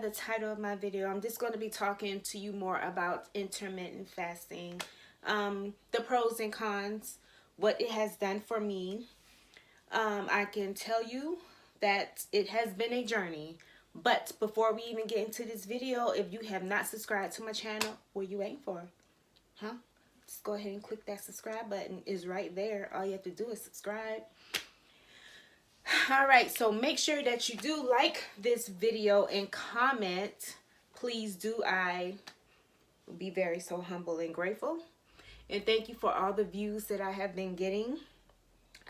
the title of my video, I'm just going to be talking to you more about intermittent fasting, the pros and cons, what it has done for me. I can tell you that it has been a journey. But before we even get into this video, if you have not subscribed to my channel, what are you waiting for? Huh? Just go ahead and click that subscribe button. It's right there. All you have to do is subscribe. Alright, so make sure that you do like this video and comment. Please do. I will be very so humble and grateful. And thank you for all the views that I have been getting.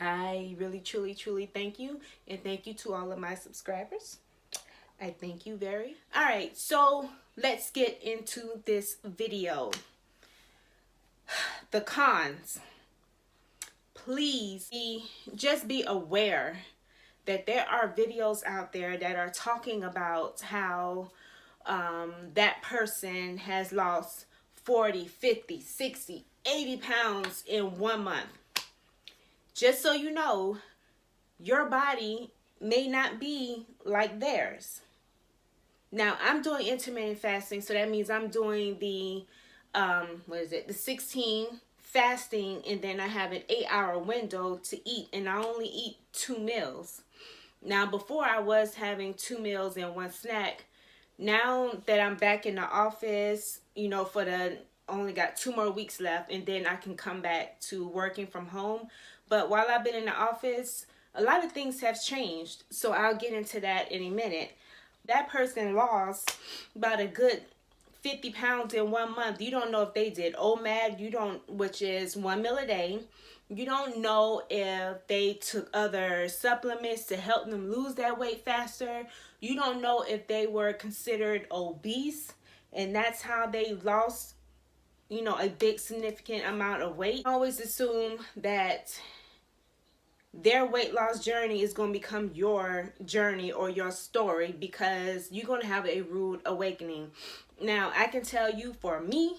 I really, truly thank you. And thank you to all of my subscribers. I thank you very. Alright, so let's get into this video. The cons. Please just be aware that there are videos out there that are talking about how that person has lost 40, 50, 60, 80 pounds in 1 month. Just so you know, your body may not be like theirs. Now, I'm doing intermittent fasting, so that means I'm doing the, the 16 fasting, and then I have an 8-hour window to eat, and I only eat 2 meals. Now, before I was having 2 meals and 1 snack. Now that I'm back in the office, you know, only got 2 more weeks left, and then I can come back to working from home. But while I've been in the office, a lot of things have changed, so I'll get into that in a minute. That person lost about a good 50 pounds in 1 month. You don't know if they did OMAD, which is 1 meal a day. You don't know if they took other supplements to help them lose that weight faster. You don't know if they were considered obese, and that's how they lost, you know, a big significant amount of weight. I always assume that their weight loss journey is going to become your journey or your story, because you're going to have a rude awakening. Now, I can tell you, for me,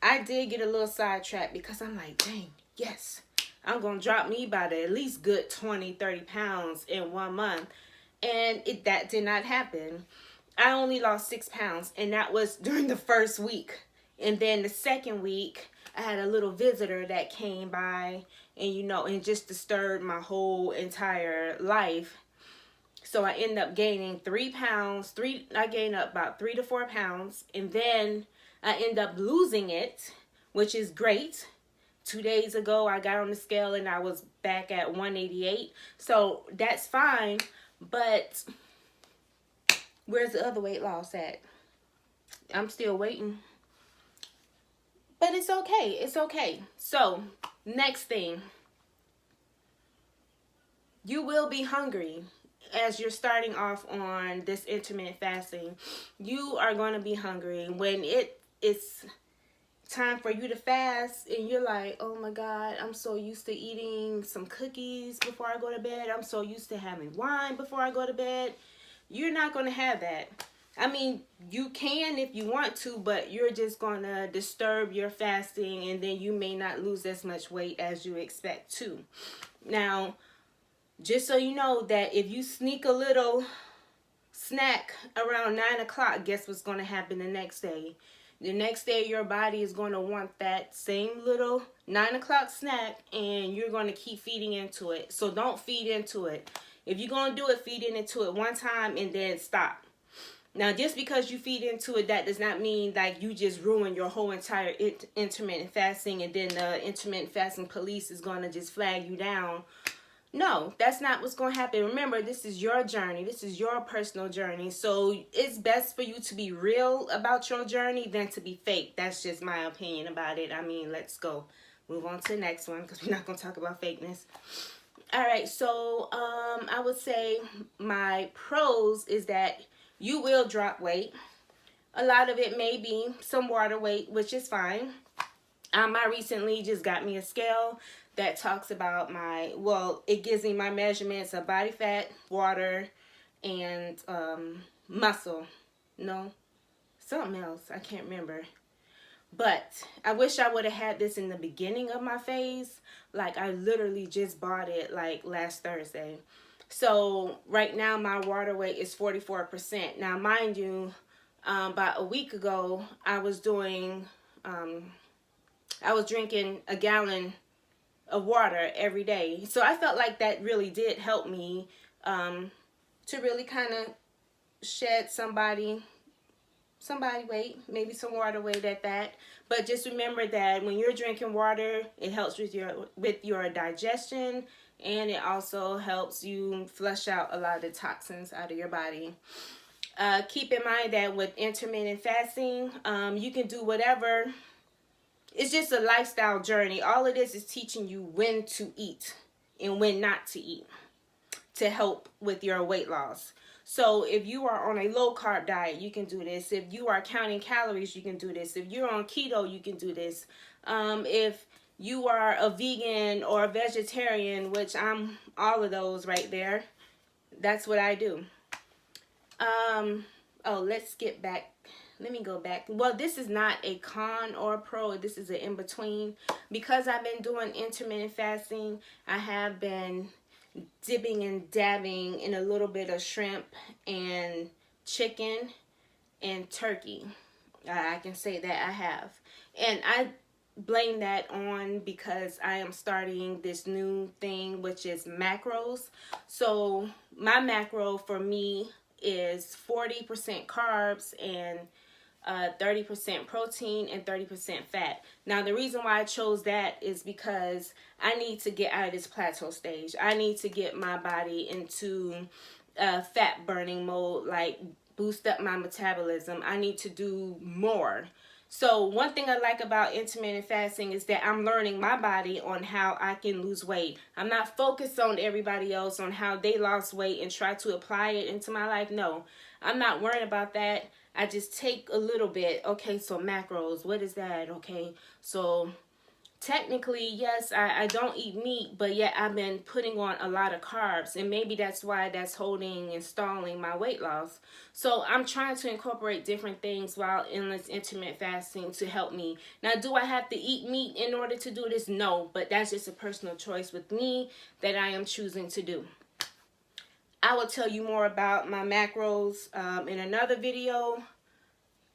I did get a little sidetracked because I'm like, dang, yes, I'm going to drop me by at least good 20, 30 pounds in 1 month. And that did not happen. I only lost 6 pounds, and that was during the first week. And then the second week, I had a little visitor that came by, and you know, and just disturbed my whole entire life. So I ended up gaining 3 pounds. I gained up about 3 to 4 pounds, and then I end up losing it, which is great. 2 days ago, I got on the scale and I was back at 188. So that's fine, but where's the other weight loss at? I'm still waiting. But it's okay. It's okay. So, next thing. You will be hungry as you're starting off on this intermittent fasting. You are going to be hungry when it's time for you to fast, and you're like, oh my God, I'm so used to eating some cookies before I go to bed. I'm so used to having wine before I go to bed. You're not going to have that. I mean, you can if you want to, but you're just going to disturb your fasting, and then you may not lose as much weight as you expect to. Now, just so you know, that if you sneak a little snack around 9 o'clock, guess what's going to happen the next day? The next day, your body is going to want that same little 9 o'clock snack, and you're going to keep feeding into it. So don't feed into it. If you're going to do it, feed into it one time and then stop. Now, just because you feed into it, that does not mean like you just ruin your whole entire intermittent fasting, and then the intermittent fasting police is going to just flag you down. No, that's not what's going to happen. Remember, this is your journey. This is your personal journey. So it's best for you to be real about your journey than to be fake. That's just my opinion about it. I mean, let's go. Move on to the next one, because we're not going to talk about fakeness. All right, so I would say my pros is that you will drop weight. A lot of it may be some water weight, which is fine. I recently just got me a scale that talks about it gives me my measurements of body fat, water, and muscle. No, something else. I can't remember. But I wish I would have had this in the beginning of my phase. Like, I literally just bought it like last Thursday. So right now my water weight is 44%. Now, mind you, about a week ago, I was drinking a gallon of water every day. So I felt like that really did help me to really kind of shed somebody weight, maybe some water weight at that. But just remember that when you're drinking water, it helps with your digestion, and it also helps you flush out a lot of the toxins out of your body. Keep in mind that with intermittent fasting, you can do whatever. It's just a lifestyle journey. All it is teaching you when to eat and when not to eat to help with your weight loss. So if you are on a low carb diet, you can do this. If you are counting calories, you can do this. If you're on keto, you can do this. If you are a vegan or a vegetarian, which I'm all of those right there, that's what I do. Oh, let's get back. Let me go back. Well, this is not a con or a pro. This is an in-between. Because I've been doing intermittent fasting, I have been dipping and dabbing in a little bit of shrimp and chicken and turkey. I can say that I have. And I blame that on because I am starting this new thing, which is macros. So my macro for me is 40% carbs and 30% protein and 30% fat. Now, the reason why I chose that is because I need to get out of this plateau stage. I need to get my body into fat burning mode, like boost up my metabolism. I need to do more. So one thing I like about intermittent fasting is that I'm learning my body on how I can lose weight. I'm not focused on everybody else on how they lost weight and try to apply it into my life. No, I'm not worried about that. I just take a little bit. Okay, so macros, what is that? Okay, so technically, yes, I don't eat meat, but yet I've been putting on a lot of carbs, and maybe that's why that's holding and stalling my weight loss. So I'm trying to incorporate different things while in this intermittent fasting to help me. Now, do I have to eat meat in order to do this? No, but that's just a personal choice with me that I am choosing to do. I will tell you more about my macros in another video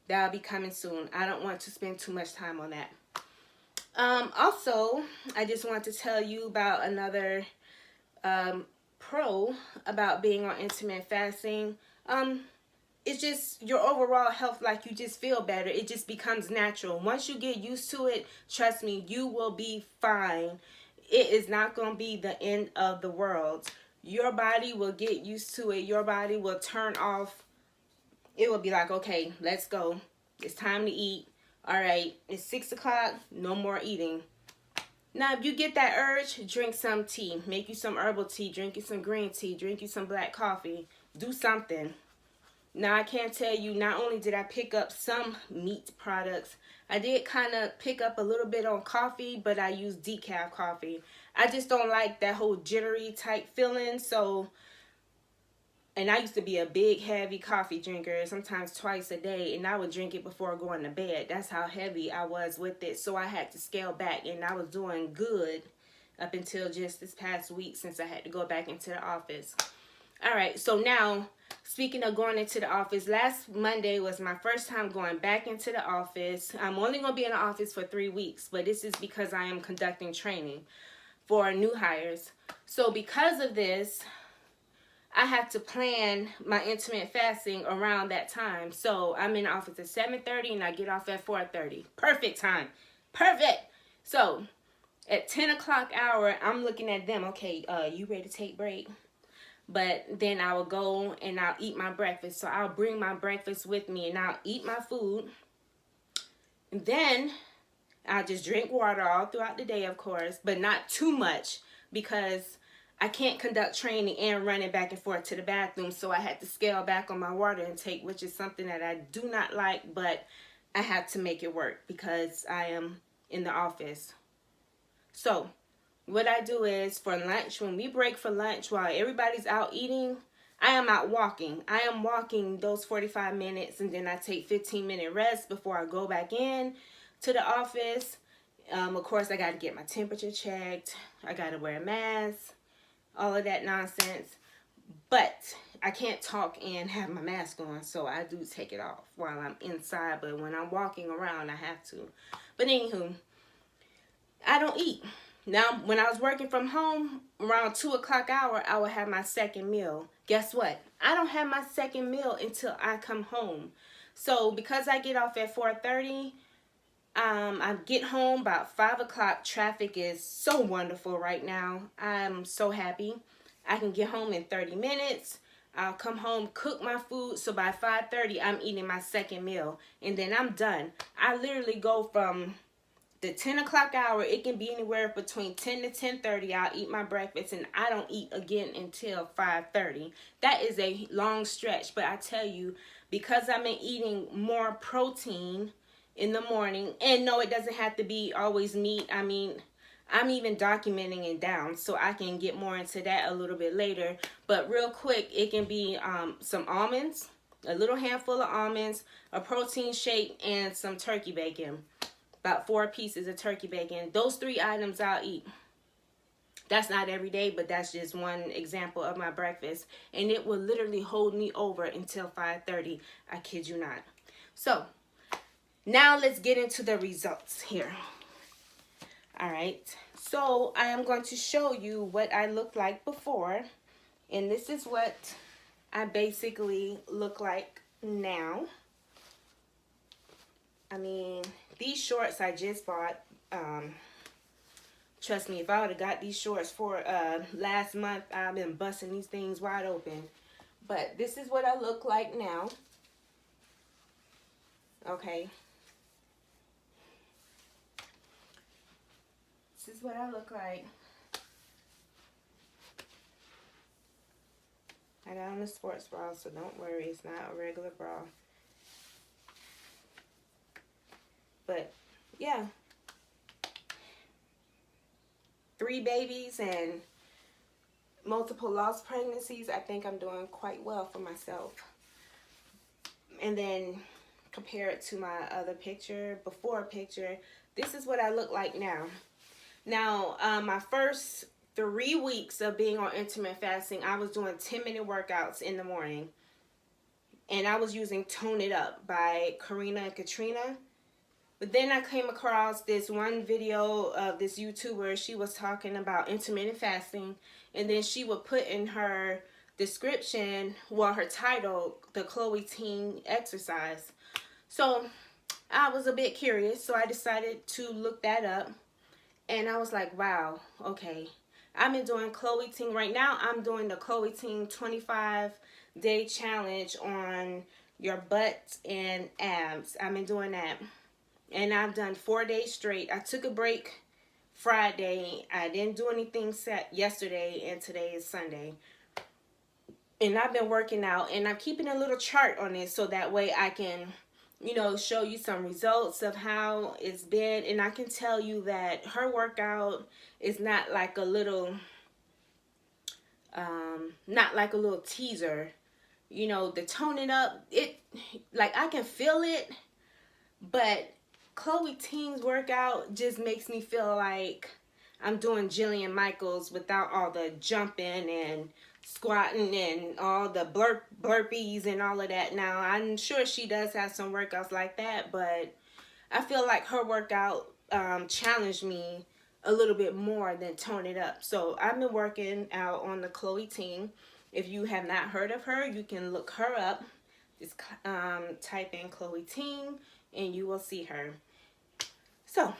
that'll be coming soon. I don't want to spend too much time on that. Also, I just want to tell you about another pro about being on intermittent fasting. It's just your overall health, like you just feel better. It just becomes natural. Once you get used to it, trust me, you will be fine. It is not going to be the end of the world. Your body will get used to it. Your body will turn off. It will be like, okay, let's go. It's time to eat. All right, it's 6 o'clock. No more eating. Now, if you get that urge, drink some tea. Make you some herbal tea. Drink you some green tea. Drink you some black coffee. Do something. Now, I can tell you, not only did I pick up some meat products, I did kind of pick up a little bit on coffee, but I use decaf coffee. I just don't like that whole jittery type feeling, so... And I used to be a big, heavy coffee drinker, sometimes twice a day, and I would drink it before going to bed. That's how heavy I was with it, so I had to scale back, and I was doing good up until just this past week since I had to go back into the office. All right, so now, speaking of going into the office, last Monday was my first time going back into the office. I'm only going to be in the office for 3 weeks, but this is because I am conducting training for new hires. So because of this, I have to plan my intermittent fasting around that time. So I'm in the office at 7:30 and I get off at 4:30. Perfect time. Perfect. So at 10 o'clock hour, I'm looking at them. Okay, you ready to take break? But then I will go and I'll eat my breakfast. So I'll bring my breakfast with me and I'll eat my food. And then I'll just drink water all throughout the day, of course, but not too much because I can't conduct training and running back and forth to the bathroom, so I had to scale back on my water intake, which is something that I do not like, but I have to make it work because I am in the office. So what I do is for lunch, when we break for lunch while everybody's out eating, I am out walking. I am walking those 45 minutes, and then I take 15-minute rest before I go back in to the office. Of course, I got to get my temperature checked. I got to wear a mask. All of that nonsense. But I can't talk and have my mask on, so I do take it off while I'm inside. But when I'm walking around, I have to. But anywho, I don't eat. Now, when I was working from home, around 2 o'clock hour, I would have my second meal. Guess what? I don't have my second meal until I come home. So because I get off at 4:30, I get home about 5 o'clock. Traffic is so wonderful right now. I'm so happy. I can get home in 30 minutes. I'll come home, cook my food. So by 5:30, I'm eating my second meal. And then I'm done. I literally go from the 10 o'clock hour. It can be anywhere between 10 to 10:30. I'll eat my breakfast, and I don't eat again until 5:30. That is a long stretch. But I tell you, because I've been eating more protein in the morning, and no, it doesn't have to be always meat. I mean, I'm even documenting it down, so I can get more into that a little bit later. But real quick, it can be some almonds, a little handful of almonds, a protein shake, and some turkey bacon. About 4 pieces of turkey bacon. Those 3 items I'll eat. That's not every day, but that's just one example of my breakfast. And it will literally hold me over until 5:30. I kid you not. So, now let's get into the results here. Alright, so I am going to show you what I looked like before. And this is what I basically look like now. I mean, these shorts I just bought. Trust me, if I would have got these shorts for last month, I've been busting these things wide open. But this is what I look like now. Okay. This is what I look like. I got on a sports bra, so don't worry, it's not a regular bra. But yeah, 3 babies and multiple lost pregnancies. I think I'm doing quite well for myself. And then compare it to my other picture, before picture. This is what I look like now. Now, my first 3 weeks of being on intermittent fasting, I was doing 10-minute workouts in the morning. And I was using Tone It Up by Karina and Katrina. But then I came across this one video of this YouTuber. She was talking about intermittent fasting. And then she would put in her description, well, her title, the Chloe Ting exercise. So I was a bit curious. So I decided to look that up. And I was like, wow, okay. I've been doing Chloe Ting. Right now, I'm doing the Chloe Ting 25-day challenge on your butt and abs. I've been doing that. And I've done 4 days straight. I took a break Friday. I didn't do anything yesterday, and today is Sunday. And I've been working out, and I'm keeping a little chart on it so that way I can, you know, show you some results of how it's been. And I can tell you that her workout is not like a little, teaser. You know, the Tone It Up, like I can feel it, but Chloe Ting's workout just makes me feel like I'm doing Jillian Michaels without all the jumping and squatting and all the burpees and all of that. Now, I'm sure she does have some workouts like that, but I feel like her workout challenged me a little bit more than Tone It Up. So I've been working out on the Chloe Ting. If you have not heard of her, you can look her up. Just type in Chloe Ting and you will see her. So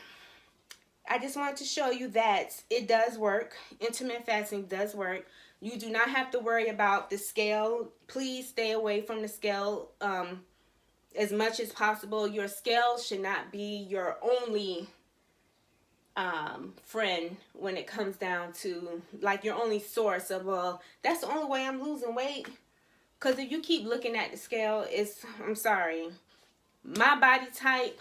I just wanted to show you that it does work. Intermittent fasting does work. You do not have to worry about the scale. Please stay away from the scale as much as possible. Your scale should not be your only friend when it comes down to, like, your only source of, well, that's the only way I'm losing weight. Because if you keep looking at the scale, I'm sorry, my body type,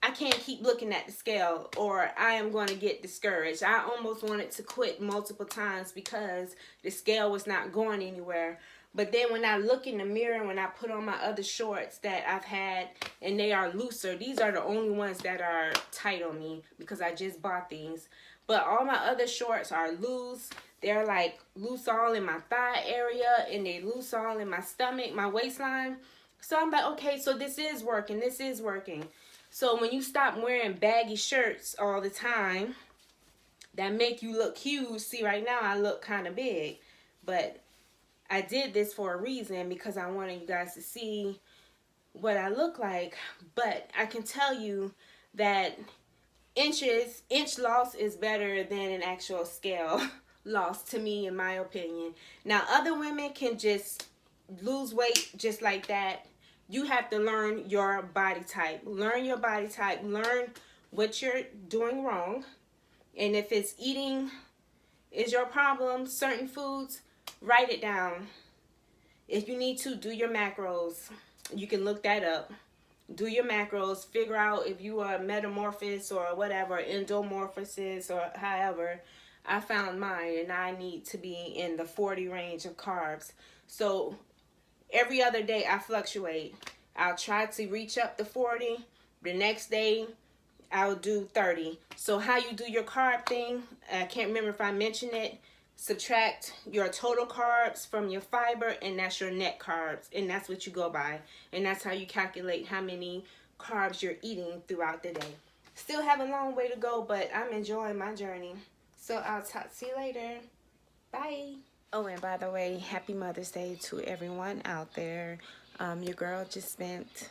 I can't keep looking at the scale or I am going to get discouraged. I almost wanted to quit multiple times because the scale was not going anywhere. But then when I look in the mirror, when I put on my other shorts that I've had and they are looser, these are the only ones that are tight on me because I just bought these. But all my other shorts are loose. they're like loose all in my thigh area, and they loose all in my stomach, my waistline. So I'm like, okay, so this is working. This is working. So when you stop wearing baggy shirts all the time that make you look huge, see right now I look kind of big, but I did this for a reason, because I wanted you guys to see what I look like. But I can tell you that inch loss is better than an actual scale loss, to me, in my opinion. Now, other women can just lose weight just like that. You have to learn your body type. Learn your body type. Learn what you're doing wrong. And if it's eating is your problem, certain foods, write it down. If you need to, do your macros. You can look that up. Do your macros. Figure out if you are metamorphosis or whatever, endomorphosis or however. I found mine, and I need to be in the 40 range of carbs. So every other day I fluctuate. I'll try to reach up to 40. The next day I'll do 30. So how you do your carb thing, I can't remember if I mentioned it. Subtract your total carbs from your fiber, and that's your net carbs, and that's what you go by, and that's how you calculate how many carbs you're eating throughout the day. Still have a long way to go, but I'm enjoying my journey. So I'll talk to you later. Bye. Oh, and by the way, happy Mother's Day to everyone out there. Your girl just spent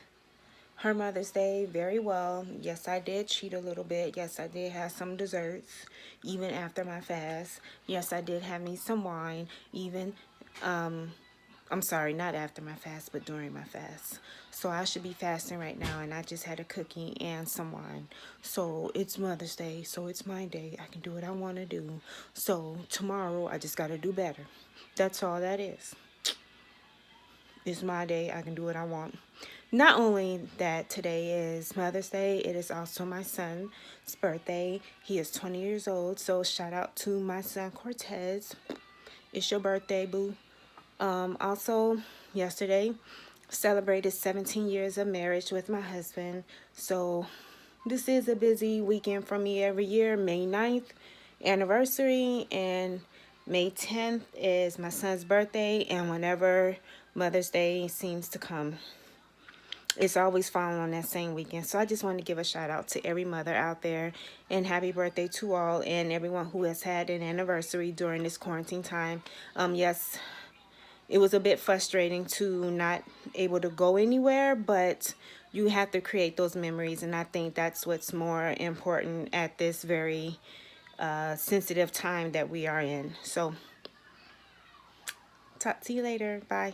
her Mother's Day very well. Yes, I did cheat a little bit. Yes, I did have some desserts even after my fast. Yes, I did have me some wine even, I'm sorry, not after my fast, but during my fast. So I should be fasting right now, and I just had a cookie and some wine. So it's Mother's Day, so it's my day. I can do what I want to do. So tomorrow I just got to do better. That's all that is. It's my day. I can do what I want. Not only that today is Mother's Day, it is also my son's birthday. He is 20 years old, so shout out to my son Cortez. It's your birthday, boo. Also, yesterday, celebrated 17 years of marriage with my husband. So this is a busy weekend for me every year. May 9th, anniversary, and May 10th is my son's birthday, and whenever Mother's Day seems to come, it's always falling on that same weekend. So I just want to give a shout out to every mother out there, and happy birthday to all, and everyone who has had an anniversary during this quarantine time. Yes, it was a bit frustrating to not able to go anywhere, but you have to create those memories, and I think that's what's more important at this very sensitive time that we are in. So talk to you later. Bye.